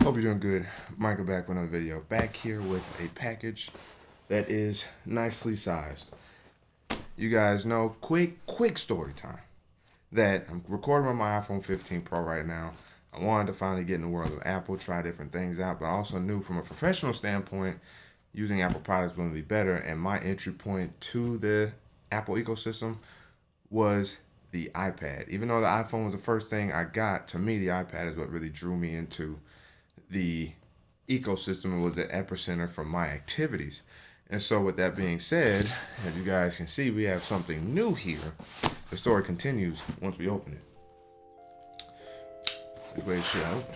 Hope you're doing good. Micah back with another video. Back here with a package that is nicely sized. You guys know, quick story time. That I'm recording on my iPhone 15 Pro right now. I wanted to finally get in the world of Apple, try different things out, but I also knew from a professional standpoint, using Apple products would be better, and my entry point to the Apple ecosystem was the iPad. Even though the iPhone was the first thing I got, to me the iPad is what really drew me into the ecosystem and was the epicenter for my activities. And so with that being said, as you guys can see, we have something new here. The story continues once we open it. This way it should open.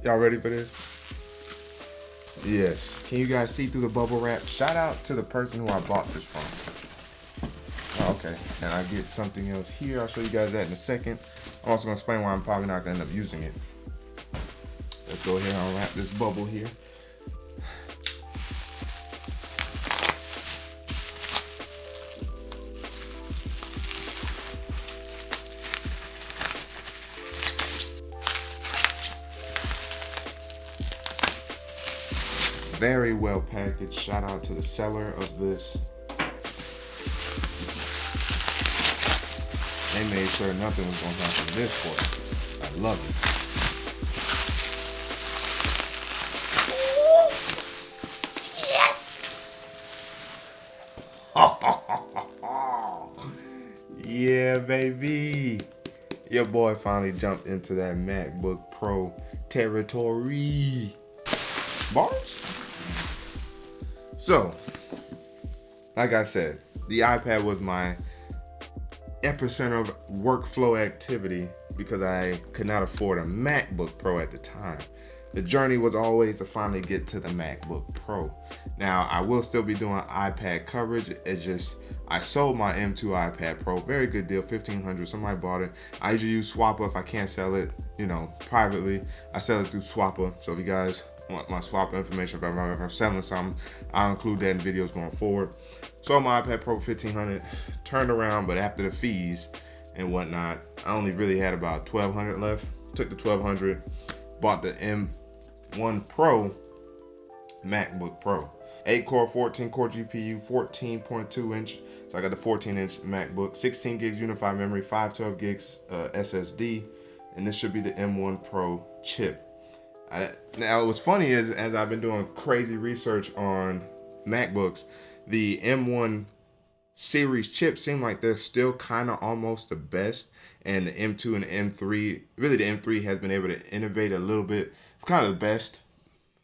Y'all ready for this? Yes. Can you guys see through the bubble wrap? Shout out to the person who I bought this from. Oh, okay. And I get something else here. I'll show you guys that in a second. I'm also going to explain why I'm probably not going to end up using it. Let's go ahead and unwrap this bubble here. Very well packaged. Shout out to the seller of this. They made sure nothing was going to happen to this for us. I love it. Yes! Yeah, baby. Your boy finally jumped into that MacBook Pro territory. Bars? So, like I said, the iPad was my epicenter of workflow activity because I could not afford a MacBook Pro at the time. The journey was always to finally get to the MacBook Pro. Now, I will still be doing iPad coverage. It's just, I sold my M2 iPad Pro. Very good deal, $1,500. Somebody bought it. I usually use Swapper if I can't sell it, privately. I sell it through Swapper. So if you guys want my swap information, if I'm selling something, I'll include that in videos going forward. So my iPad Pro $1,500, turned around, but after the fees and whatnot, I only really had about $1,200 left. Took the $1,200, bought the M1 Pro MacBook Pro. 8-core, 14-core GPU, 14.2 inch. So I got the 14-inch MacBook, 16 gigs unified memory, 512 gigs SSD, and this should be the M1 Pro chip. Now, what's funny is, as I've been doing crazy research on MacBooks, the M1 series chips seem like they're still kind of almost the best, and the M2 and the M3, really the M3 has been able to innovate a little bit, kind of the best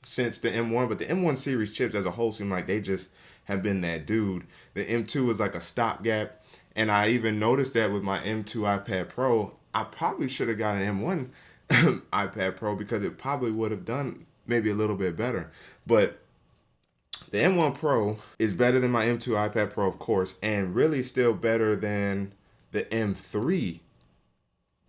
since the M1, but the M1 series chips as a whole seem like they just have been that dude. The M2 is like a stopgap, and I even noticed that with my M2 iPad Pro, I probably should have got an M1 iPad Pro because it probably would have done maybe a little bit better. But the M1 Pro is better than my M2 iPad Pro, of course, and really still better than the M3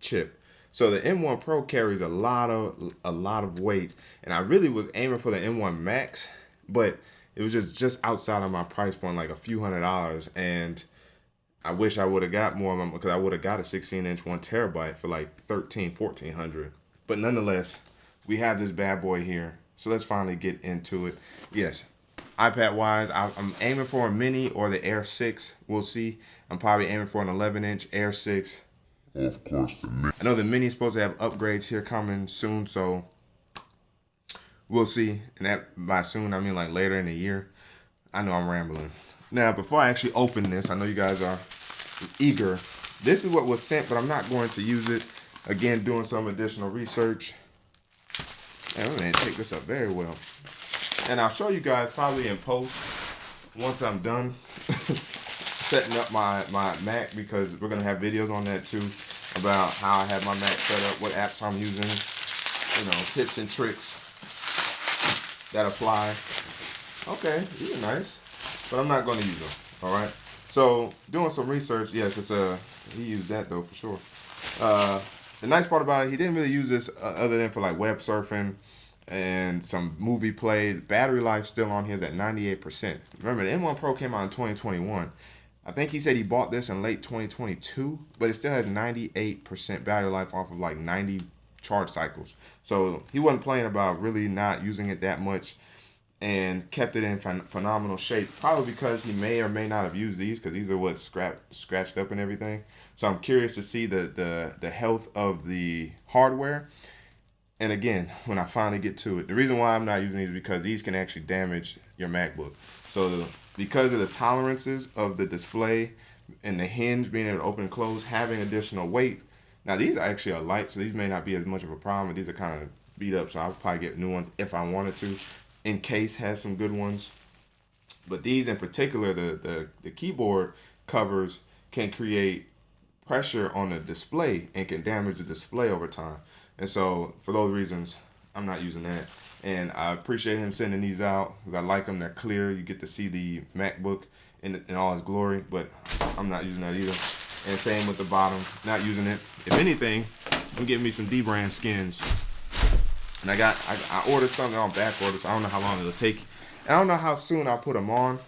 chip. So the M1 Pro carries a lot of weight, and I really was aiming for the M1 Max, but it was just outside of my price point, like a few $100s, and I wish I would have got more of them because I would have got a 16-inch 1 terabyte for like $1,400. But nonetheless, we have this bad boy here. So let's finally get into it. Yes, iPad-wise, I'm aiming for a mini or the Air 6. We'll see. I'm probably aiming for an 11-inch Air 6. Of course, the mini. I know the mini is supposed to have upgrades here coming soon, so we'll see. And that by soon, I mean like later in the year. I know I'm rambling. Now, before I actually open this, I know you guys are eager. This is what was sent, but I'm not going to use it. Again, doing some additional research. And I'm going to take this up very well. And I'll show you guys probably in post once I'm done setting up my Mac, because we're going to have videos on that too about how I have my Mac set up, what apps I'm using, tips and tricks that apply. Okay, these are nice, but I'm not going to use them. All right. So doing some research, yes, he used that though for sure. The nice part about it, he didn't really use this other than for like web surfing and some movie play. The battery life still on here is at 98%. Remember, the M1 Pro came out in 2021. I think he said he bought this in late 2022, but it still has 98% battery life off of like 90 charge cycles. So he wasn't playing about really not using it that much and kept it in phenomenal shape. Probably because he may or may not have used these because these are what scratched up and everything. So I'm curious to see the health of the hardware. And again, when I finally get to it, the reason why I'm not using these is because these can actually damage your MacBook. So because of the tolerances of the display and the hinge being able to open and close, having additional weight. Now these actually are light, so these may not be as much of a problem. These are kind of beat up, so I'll probably get new ones if I wanted to. In case has some good ones. But these in particular, the keyboard covers can create pressure on the display and can damage the display over time. And so for those reasons, I'm not using that. And I appreciate him sending these out because I like them. They're clear. You get to see the MacBook in all its glory, but I'm not using that either. And same with the bottom, not using it. If anything, I'm getting me some D-brand skins. And I ordered something on back order, so I don't know how long it'll take. And I don't know how soon I'll put them on.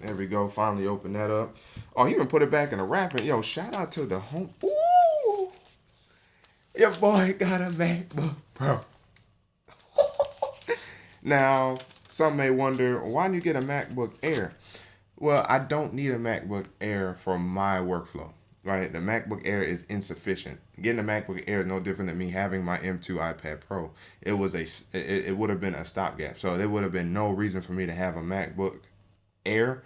There we go. Finally open that up. Oh, he even put it back in the wrapping. Yo, shout out to the home. Ooh, your boy got a MacBook Pro. Now, some may wonder, why didn't you get a MacBook Air? Well, I don't need a MacBook Air for my workflow, right? The MacBook Air is insufficient. Getting a MacBook Air is no different than me having my M2 iPad Pro. It would have been a stopgap. So there would have been no reason for me to have a MacBook Air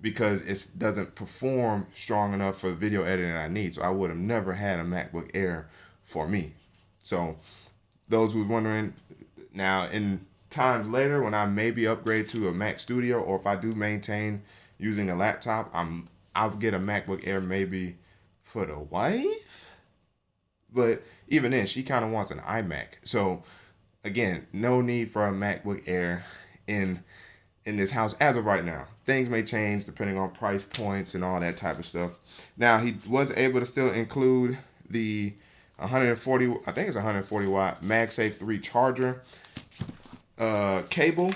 because it doesn't perform strong enough for the video editing I need. So I would have never had a MacBook Air for me. So those who's wondering, now in times later when I maybe upgrade to a Mac Studio, or if I do maintain using a laptop, I'll get a MacBook Air maybe for the wife. But even then, she kind of wants an iMac. So again, no need for a MacBook Air in this house as of right now. Things may change depending on price points and all that type of stuff. Now he was able to still include the 140, I think it's 140 watt MagSafe 3 charger cable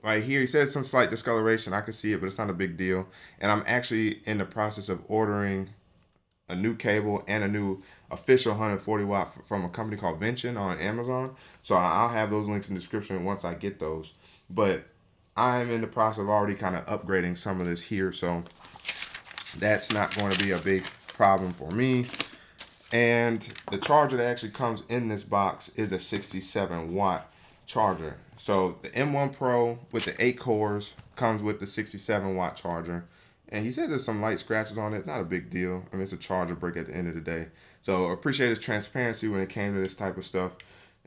right here. He says some slight discoloration. I can see it, but it's not a big deal. And I'm actually in the process of ordering a new cable and a new official 140 watt from a company called Vention on Amazon. So I'll have those links in the description once I get those. But I'm in the process of already kind of upgrading some of this here. So that's not going to be a big problem for me. And the charger that actually comes in this box is a 67 watt charger. So the M1 Pro with the 8 cores comes with the 67 watt charger. And he said there's some light scratches on it. Not a big deal. I mean, it's a charger brick at the end of the day. So I appreciate his transparency when it came to this type of stuff.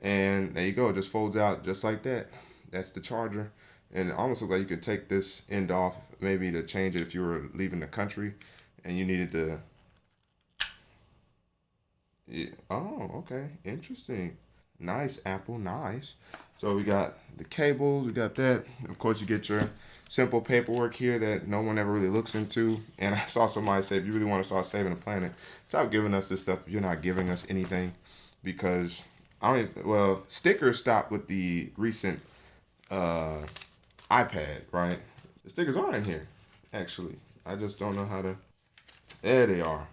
And there you go. It just folds out just like that. That's the charger. And it almost looks like you could take this end off maybe to change it if you were leaving the country and you needed to. Yeah. Oh, okay. Interesting. Nice, Apple. Nice. So we got the cables. We got that. Of course, you get your simple paperwork here that no one ever really looks into. And I saw somebody say, if you really want to start saving the planet, stop giving us this stuff if you're not giving us anything. Because, stickers stopped with the recent iPad, right? The stickers are in here, actually. I just don't know how to. There they are.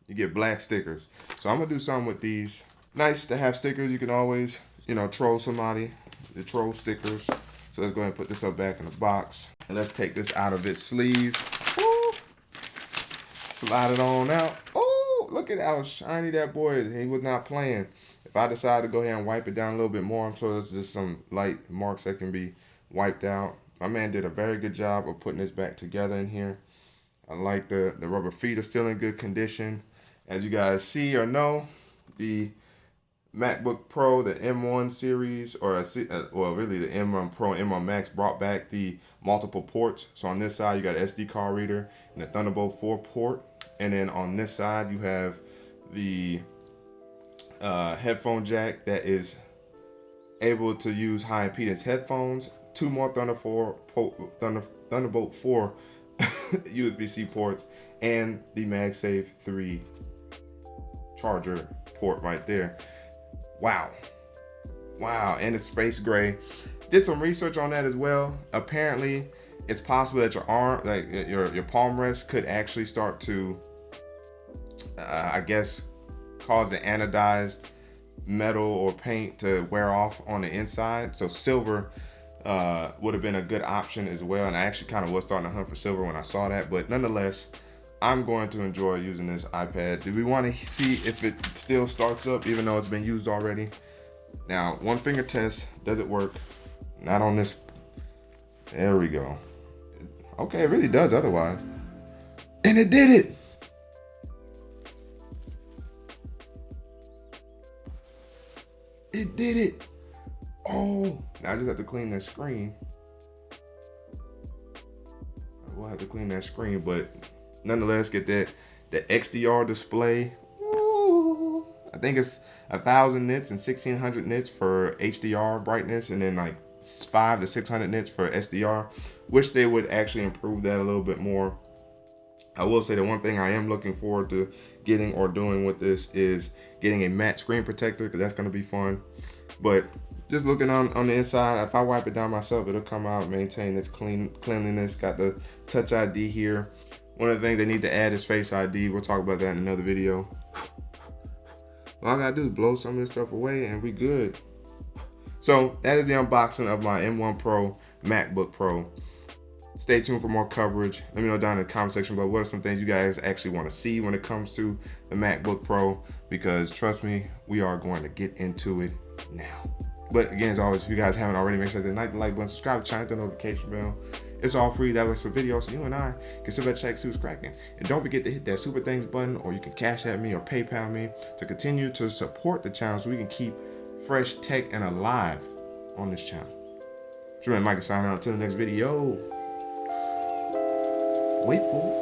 You get black stickers. So I'm going to do something with these. Nice to have stickers. You can always, troll somebody. The troll stickers. So let's go ahead and put this up back in the box. And let's take this out of its sleeve. Woo! Slide it on out. Oh, look at how shiny that boy is. He was not playing. If I decide to go ahead and wipe it down a little bit more, I'm sure there's just some light marks that can be wiped out. My man did a very good job of putting this back together in here. I like the rubber feet are still in good condition. As you guys see or know, the MacBook Pro, the M1 series, really the M1 Pro and M1 Max brought back the multiple ports. So on this side, you got an SD card reader and a Thunderbolt 4 port. And then on this side, you have the headphone jack that is able to use high impedance headphones 2 more Thunderbolt 4 USB-C ports, and the MagSafe 3 charger port right there. Wow, and it's space gray. Did some research on that as well. Apparently, it's possible that your arm, like your palm rest, could actually start to, I guess, cause the anodized metal or paint to wear off on the inside. So silver would have been a good option as well. And I actually kind of was starting to hunt for silver when I saw that. But nonetheless, I'm going to enjoy using this iPad. Do we want to see if it still starts up even though it's been used already? Now, one finger test. Does it work? Not on this. There we go. Okay, it really does otherwise. And it did it. It did it. Oh, now I just have to clean that screen. We'll have to clean that screen, but nonetheless, get the XDR display. Ooh, I think it's 1,000 nits and 1,600 nits for HDR brightness, and then like 500 to 600 nits for SDR. Wish they would actually improve that a little bit more. I will say the one thing I am looking forward to getting or doing with this is getting a matte screen protector, because that's going to be fun. But just looking on the inside, if I wipe it down myself, it'll come out, maintain its cleanliness. Got the Touch ID here. One of the things they need to add is Face ID. We'll talk about that in another video. All I gotta do is blow some of this stuff away and we good. So that is the unboxing of my M1 Pro MacBook Pro. Stay tuned for more coverage. Let me know down in the comment section below what are some things you guys actually want to see when it comes to the MacBook Pro, because trust me, we are going to get into it now. But again, as always, if you guys haven't already, make sure to hit the like button, subscribe, chime the notification bell. It's all free. That works for videos, so you and I can sit back, check, see what's cracking. And don't forget to hit that super thanks button, or you can cash at me or PayPal me to continue to support the channel so we can keep fresh tech and alive on this channel. It's your man Micah signing out until the next video. Wait for